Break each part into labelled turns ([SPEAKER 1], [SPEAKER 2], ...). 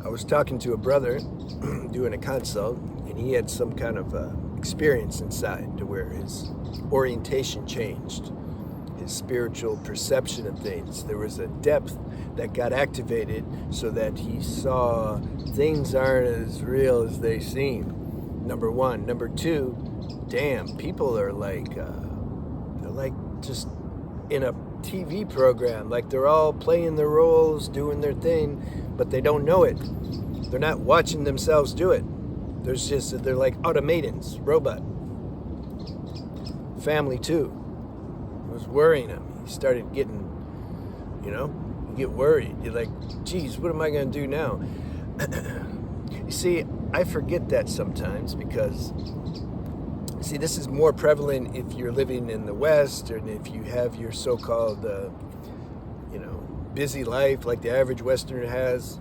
[SPEAKER 1] I was talking to a brother doing a consult, and he had some kind of experience inside to where his orientation changed, his spiritual perception of things. There was a depth that got activated so that he saw things aren't as real as they seem. Number one. Number two, damn, people are like, they're like just in a TV program, like they're all playing their roles, doing their thing, but they don't know it. They're not watching themselves do it. They're like automatons, robot. Family too. It was worrying him. He started getting, you get worried. You're like, geez, what am I going to do now? You see, I forget that sometimes because, see, this is more prevalent if you're living in the West, or if you have your so-called, busy life like the average Westerner has.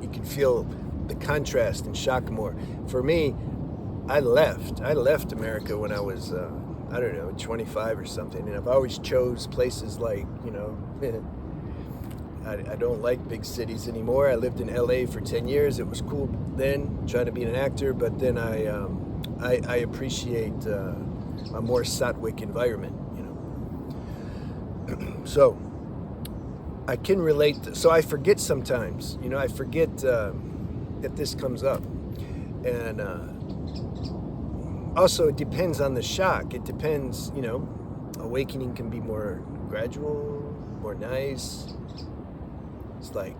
[SPEAKER 1] You can feel the contrast and shock more. For me, I left America when I was, 25 or something, and I've always chose places like, I don't like big cities anymore. I lived in LA for 10 years. It was cool then, trying to be an actor, but then I appreciate a more Satwick environment, So I can relate. So I forget sometimes, I forget that this comes up. And also it depends on the shock. It depends, awakening can be more gradual, more nice. It's like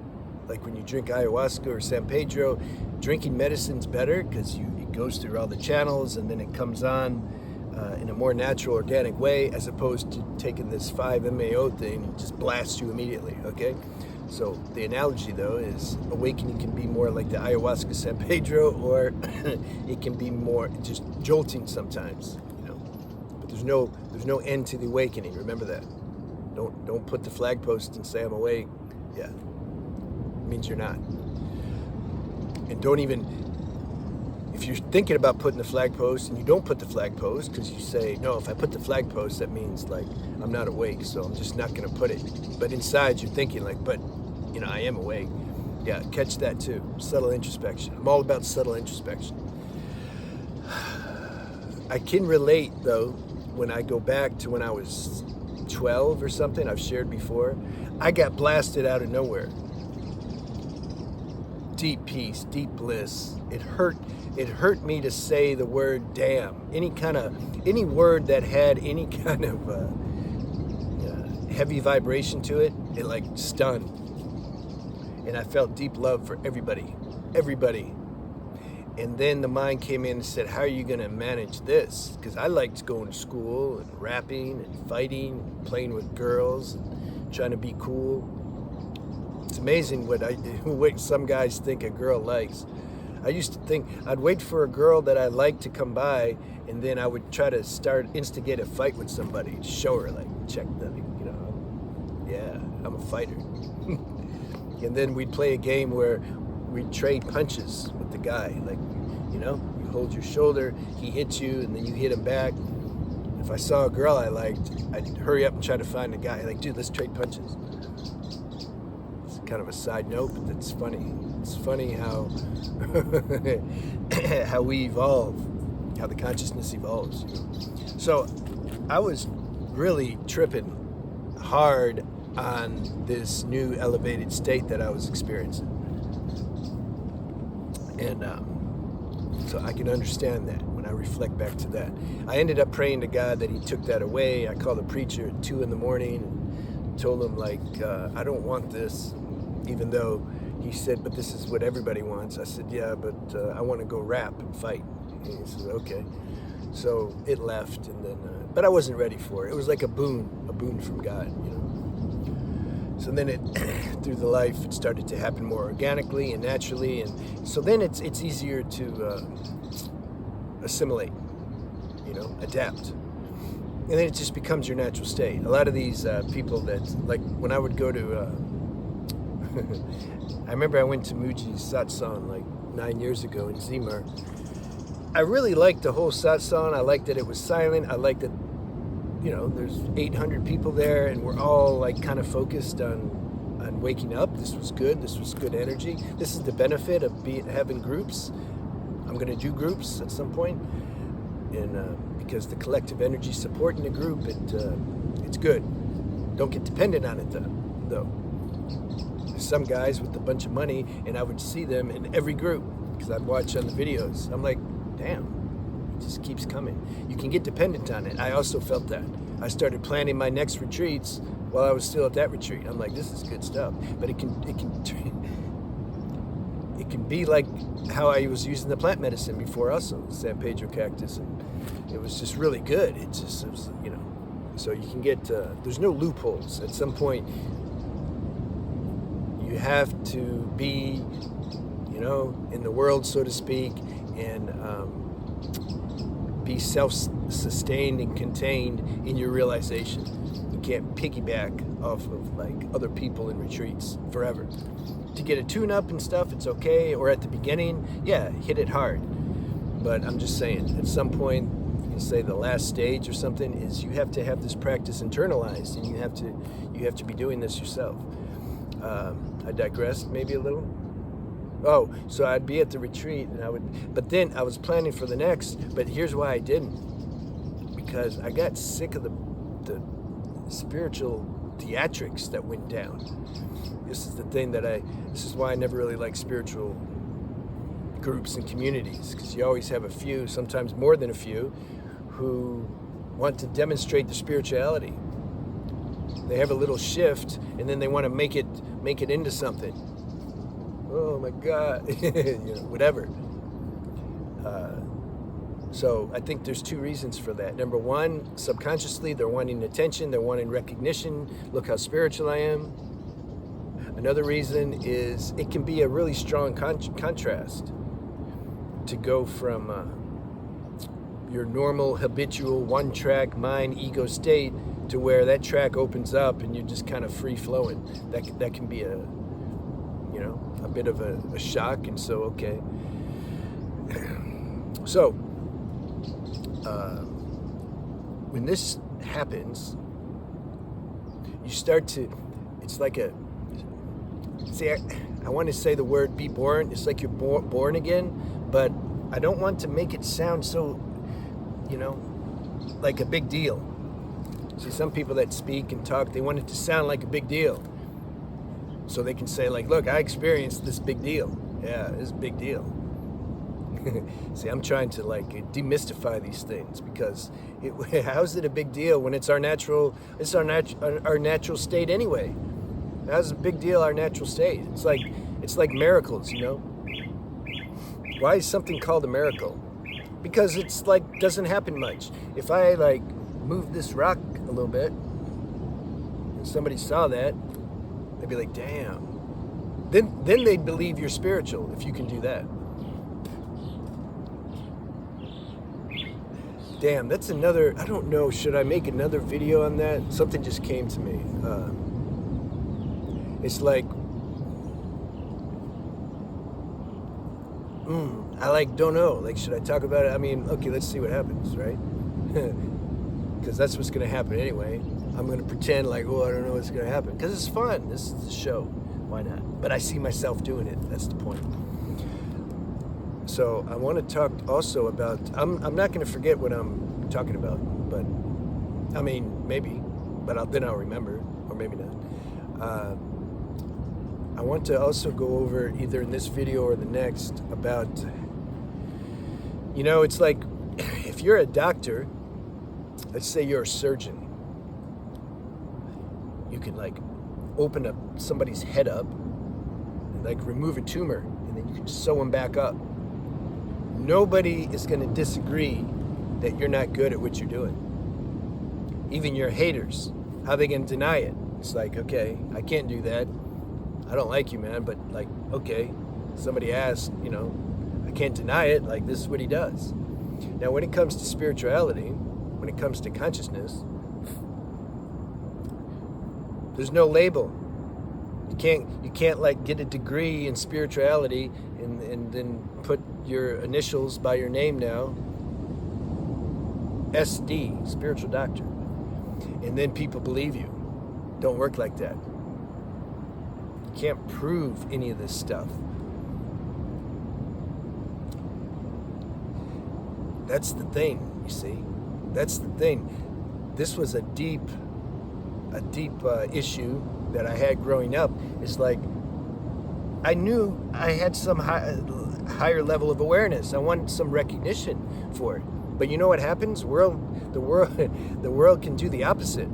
[SPEAKER 1] when you drink ayahuasca or San Pedro, drinking medicine's better because it goes through all the channels and then it comes on in a more natural, organic way, as opposed to taking this 5-MAO thing and just blasts you immediately, okay? So the analogy, though, is awakening can be more like the ayahuasca San Pedro, or it can be more just jolting sometimes, But there's no end to the awakening. Remember that. Don't put the flag post and say I'm awake. Yeah, it means you're not. And don't even, if you're thinking about putting the flag post and you don't put the flag post because you say, no, if I put the flag post, that means like I'm not awake, so I'm just not going to put it. But inside you're thinking like, but I am awake. Yeah, catch that too. Subtle introspection. I'm all about subtle introspection. I can relate though, when I go back to when I was 12 or something, I've shared before, I got blasted out of nowhere. Deep peace, deep bliss. It hurt me to say the word damn. Any word that had any kind of heavy vibration to it, it like stunned. And I felt deep love for everybody. And then the mind came in and said, how are you going to manage this? Because I liked going to school and rapping and fighting and playing with girls and trying to be cool. It's amazing what some guys think a girl likes. I used to think I'd wait for a girl that I liked to come by, and then I would try to instigate a fight with somebody to show her, like, check the, yeah, I'm a fighter. And then we'd play a game where we'd trade punches with the guy. Like, you hold your shoulder, he hits you, and then you hit him back. If I saw a girl I liked, I'd hurry up and try to find a guy. Like, dude, let's trade punches. It's kind of a side note, but it's funny. It's funny how how we evolve, how the consciousness evolves. So I was really tripping hard on this new elevated state that I was experiencing. And so I can understand that when I reflect back to that. I ended up praying to God that he took that away. I called a preacher at 2 a.m. and told him, like, I don't want this, even though he said, but this is what everybody wants. I said, yeah, but I want to go rap and fight. And he said, okay. So it left, and then, but I wasn't ready for it. It was like a boon from God, So then through the life, it started to happen more organically and naturally, and so then it's easier to assimilate, adapt, and then it just becomes your natural state. A lot of these people that, like, when I would go to, I remember I went to Muji's satsang like 9 years ago in Zimmer. I really liked the whole satsang. I liked that it was silent. I liked that, there's 800 people there, and we're all like kind of focused on on waking up. This was good. This was good energy. This is the benefit of having groups. I'm going to do groups at some point, and because the collective energy support in the group, it's good. Don't get dependent on it though. There's some guys with a bunch of money, and I would see them in every group because I'd watch on the videos. I'm like, damn, it just keeps coming. You can get dependent on it. I also felt that. I started planning my next retreats while I was still at that retreat. I'm like, this is good stuff. But it can be like how I was using the plant medicine before also, San Pedro cactus, and it was just really good. It was, so you can get, there's no loopholes. At some point, you have to be, in the world, so to speak, and be self-sustained and contained in your realization. You can't piggyback off of like other people in retreats forever. To get a tune-up and stuff, it's okay. Or at the beginning, yeah, hit it hard. But I'm just saying, at some point, you can say the last stage or something is you have to have this practice internalized, and you have to be doing this yourself. I digressed maybe a little. Oh, so I'd be at the retreat, and but then I was planning for the next. But here's why I didn't, because I got sick of the spiritual theatrics that went down. This is the thing this is why I never really like spiritual groups and communities, because you always have a few, sometimes more than a few, who want to demonstrate the spirituality. They have a little shift, and then they want to make it into something. Oh my God, whatever. So I think there's two reasons for that. Number one, subconsciously, they're wanting attention, they're wanting recognition. Look how spiritual I am. Another reason is it can be a really strong contrast to go from your normal, habitual, one-track mind, ego state to where that track opens up and you're just kind of free-flowing. That can be a bit of a shock, and so, okay. So, when this happens, you start to, it's like I want to say the word be born. It's like you're born again, but I don't want to make it sound so, like a big deal. See, some people that speak and talk, they want it to sound like a big deal. So they can say, like, look, I experienced this big deal. Yeah, it's a big deal. See, I'm trying to demystify these things, because how's it a big deal when it's our natural state anyway? How's it a big deal, our natural state? It's like miracles, Why is something called a miracle? Because it's doesn't happen much. If I move this rock a little bit and somebody saw that, they'd be like, damn. Then they'd believe you're spiritual if you can do that. Damn, that's another, I don't know, should I make another video on that? Something just came to me. It's like, I don't know. Should I talk about it? I mean, okay, let's see what happens, right? Because that's what's going to happen anyway. I'm going to pretend I don't know what's going to happen. Because it's fun. This is the show. Why not? But I see myself doing it. That's the point. So I want to talk also about, I'm not going to forget what I'm talking about. But, I mean, maybe. But then I'll remember. Or maybe not. I want to also go over, either in this video or the next, about, it's like, if you're a doctor, let's say you're a surgeon, you can open up somebody's head up, and remove a tumor, and then you can sew them back up. Nobody is going to disagree that you're not good at what you're doing. Even your haters, how they going to deny it? It's okay, I can't do that. I don't like you, man, but okay, somebody asked, I can't deny it, this is what he does. Now, when it comes to spirituality, when it comes to consciousness, there's no label. You can't get a degree in spirituality and then put your initials by your name now, SD, spiritual doctor, and then people believe you. Don't work like that. can't prove any of this stuff. That's the thing, you see. That's the thing. This was a deep issue that I had growing up. It's like I knew I had some higher level of awareness. I wanted some recognition for it. But you know what happens? The world can do the opposite.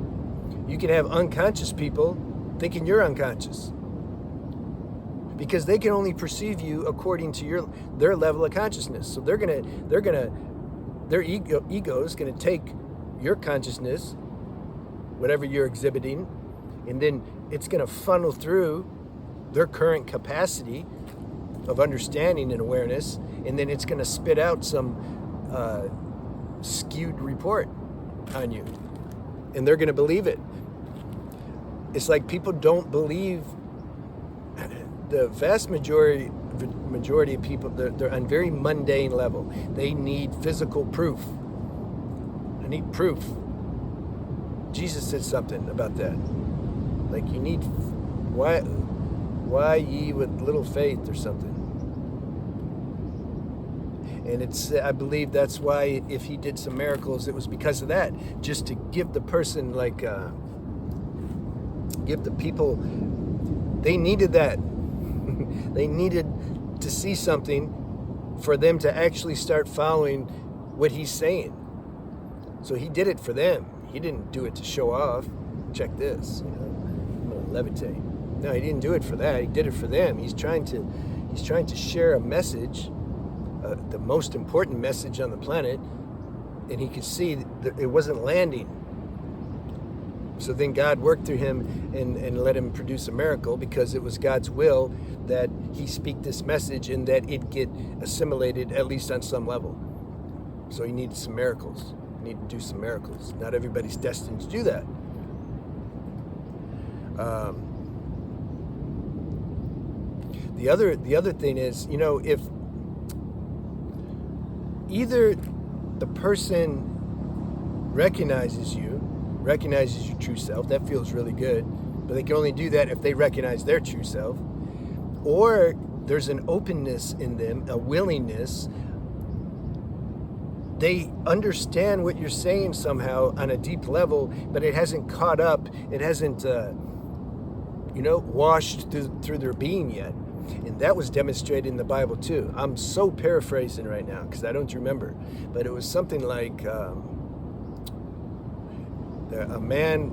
[SPEAKER 1] You can have unconscious people thinking you're unconscious, because they can only perceive you according to their level of consciousness. So their ego is gonna take your consciousness, whatever you're exhibiting, and then it's gonna funnel through their current capacity of understanding and awareness, and then it's gonna spit out some skewed report on you, and they're gonna believe it. It's like people don't believe. The vast majority of people, they're on very mundane level. They need physical proof. I need proof. Jesus said something about that. Like, you need, why ye with little faith or something. And I believe that's why if he did some miracles, it was because of that. Just to give the person, give the people, they needed that. They needed to see something for them to actually start following what he's saying. So he did it for them. He didn't do it to show off. Check this, I'm gonna levitate. No, he didn't do it for that. He did it for them. He's trying to share a message, the most important message on the planet, and he could see that it wasn't landing. So then God worked through him and let him produce a miracle, because it was God's will that he speak this message and that it get assimilated, at least on some level. So he needed some miracles. He needed to do some miracles. Not everybody's destined to do that. The other thing is, if either the person recognizes your true self, that feels really good, but they can only do that if they recognize their true self, or there's an openness in them, a willingness. They understand what you're saying somehow on a deep level, but it hasn't caught up, it hasn't washed through their being yet. And that was demonstrated in the Bible too. I'm so paraphrasing right now because I don't remember, but it was something like a man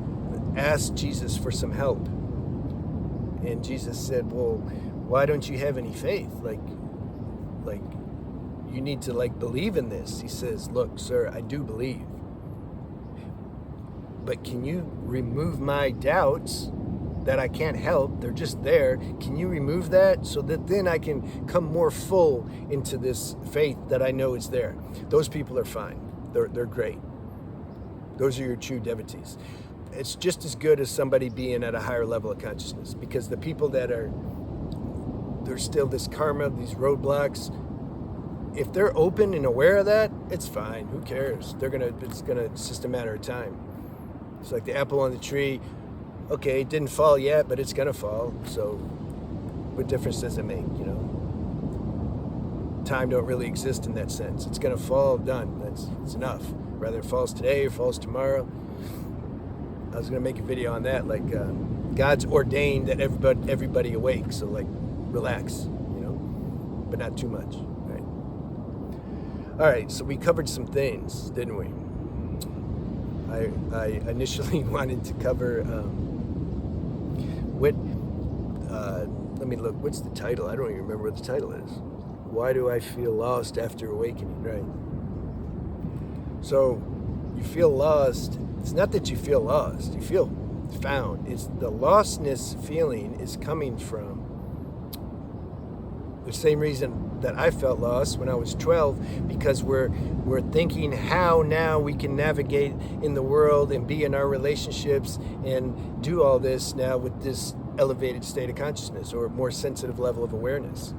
[SPEAKER 1] asked Jesus for some help, and Jesus said, well, why don't you have any faith? Like you need to believe in this. He says, look, sir, I do believe, but can you remove my doubts that I can't help? They're just there. Can you remove that so that then I can come more full into this faith that I know is there? Those people are fine. They're great. Those are your true devotees. It's just as good as somebody being at a higher level of consciousness, because the people that there's still this karma, these roadblocks, if they're open and aware of that, it's fine. Who cares? It's just a matter of time. It's like the apple on the tree. Okay, it didn't fall yet, but it's gonna fall. So what difference does it make, Time don't really exist in that sense. It's gonna fall, done. It's enough. Whether it falls today or falls tomorrow. I was gonna make a video on that, God's ordained that everybody awake, so relax, but not too much, right? All right, so we covered some things, didn't we? I initially wanted to cover let me look, what's the title? I don't even remember what the title is. Why do I feel lost after awakening, right? So you feel lost. It's not that you feel lost, you feel found. It's the lostness feeling is coming from the same reason that I felt lost when I was 12, because we're thinking how now we can navigate in the world and be in our relationships and do all this now with this elevated state of consciousness or more sensitive level of awareness.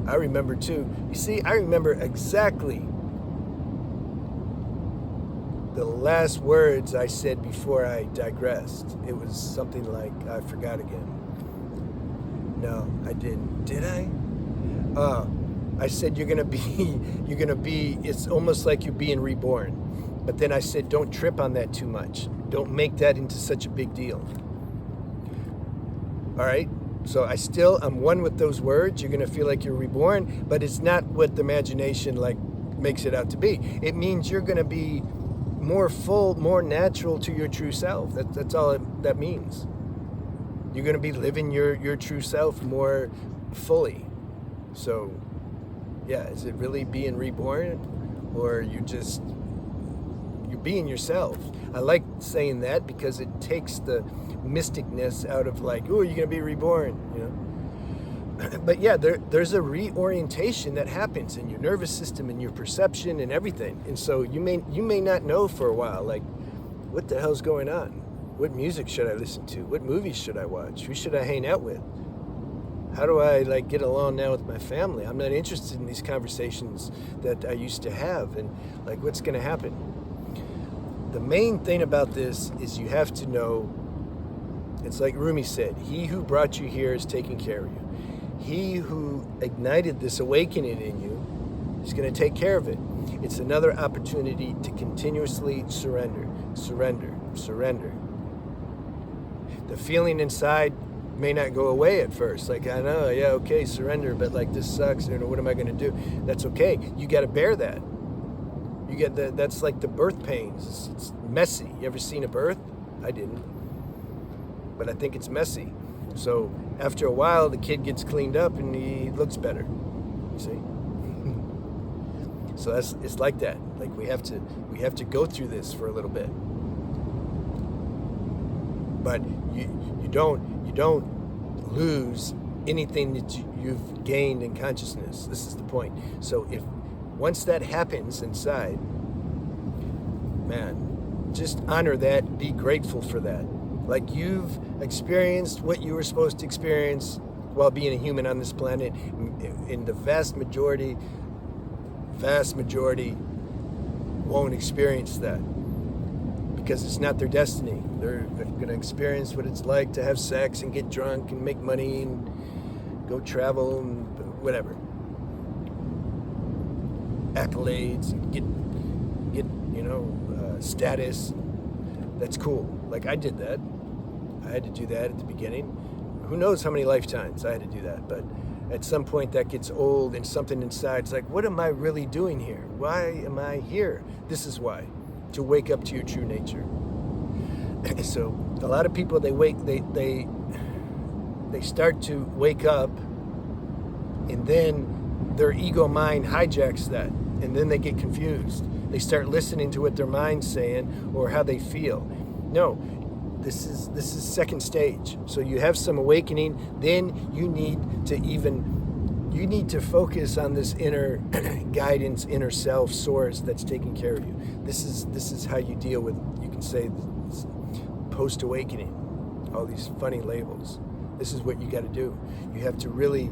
[SPEAKER 1] I remember too. You see, I remember exactly the last words I said before I digressed. It was something like, I forgot again. No, I didn't. Did I? I said you're gonna be, it's almost like you're being reborn. But then I said, don't trip on that too much. Don't make that into such a big deal. All right? So I'm one with those words. You're gonna feel like you're reborn, but it's not what the imagination like makes it out to be. It means you're gonna be more full, more natural to your true self. That's all that means. You're gonna be living your true self more fully. So, yeah, is it really being reborn, or you're being yourself? I like saying that because it takes the mysticness out of like, oh, you're gonna be reborn, you know. But yeah, there's a reorientation that happens in your nervous system and your perception and everything. And so you may not know for a while, like, what the hell's going on? What music should I listen to? What movies should I watch? Who should I hang out with? How do I like get along now with my family? I'm not interested in these conversations that I used to have, and like, what's going to happen? The main thing about this is you have to know, it's like Rumi said, he who brought you here is taking care of you. He who ignited this awakening in you is going to take care of it. It's another opportunity to continuously surrender, surrender, surrender. The feeling inside may not go away at first. Like, I know, yeah, okay, surrender, but like, this sucks. You know, what am I going to do? That's okay. You got to bear that. You get that. That's like the birth pains. It's messy. You ever seen a birth? I didn't, but I think it's messy. So after a while, the kid gets cleaned up and he looks better. You see? So it's like that. Like, we have to go through this for a little bit. But you don't lose anything that you've gained in consciousness. This is the point. So once that happens inside, man, just honor that, be grateful for that. Like, you've experienced what you were supposed to experience while being a human on this planet. And the vast majority won't experience that because it's not their destiny. They're going to experience what it's like to have sex and get drunk and make money and go travel and whatever. Accolades and get status. That's cool. Like, I did that. I had to do that at the beginning. Who knows how many lifetimes I had to do that, but at some point that gets old and something inside's like, what am I really doing here? Why am I here? This is why. To wake up to your true nature. So a lot of people, they start to wake up, and then their ego mind hijacks that, and then they get confused. They start listening to what their mind's saying or how they feel. No, this is second stage. So you have some awakening, then you need to focus on this inner guidance, inner self source that's taking care of you. This is how you deal with, you can say, post-awakening, all these funny labels. This is what you got to do. You have to really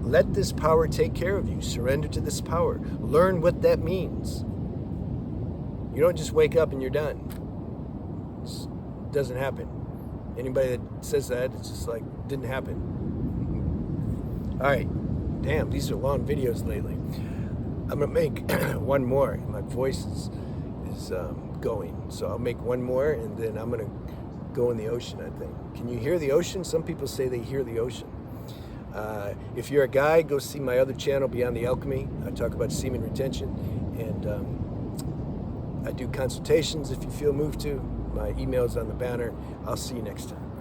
[SPEAKER 1] let this power take care of you. Surrender to this power. Learn what that means. You don't just wake up and you're done. It doesn't happen. Anybody that says that, it's just like, didn't happen. All right. Damn, these are long videos lately. I'm going to make one more. My voice is going. So I'll make one more, and then I'm going to go in the ocean, I think. Can you hear the ocean? Some people say they hear the ocean. If you're a guy, go see my other channel, Beyond the Alchemy. I talk about semen retention, and I do consultations if you feel moved to. My email's on the banner. I'll see you next time.